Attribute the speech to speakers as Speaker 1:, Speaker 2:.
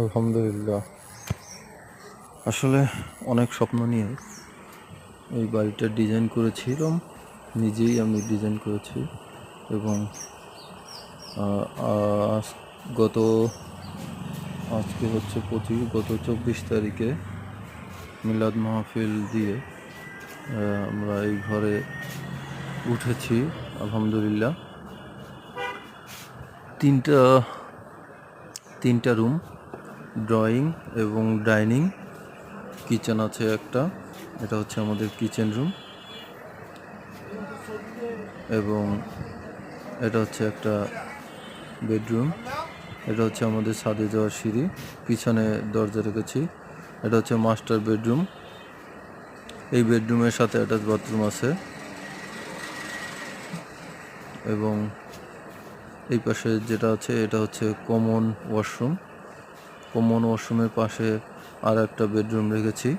Speaker 1: আলহামদুলিল্লাহ। আসলে অনেক স্বপ্ন নিয়ে এই বাড়িটা ডিজাইন করেছিলাম, নিজেই আমি ডিজাইন করেছি এবং আজ গত আজকে হচ্ছে 25, গত 24 তারিখে মিলাদ মাহফিল দিয়ে আমরা এই ঘরে উঠেছি আলহামদুলিল্লাহ। তিনটা রুম, ড্রয়িং এবং ডাইনিং, কিচেন আছে একটা, এটা হচ্ছে আমাদের কিচেন রুম, এবং এটা হচ্ছে একটা বেডরুম, এটা হচ্ছে আমাদের ছাদে যাওয়ার সিঁড়ি, পিছনে দরজা রেখেছি। এটা হচ্ছে মাস্টার বেডরুম, এই বেডরুমের সাথে অ্যাটাচ বাথরুম আছে, এবং এই পাশে যেটা আছে এটা হচ্ছে কমন ওয়াশরুমের পাশে আর একটা বেডরুম রেখেছি।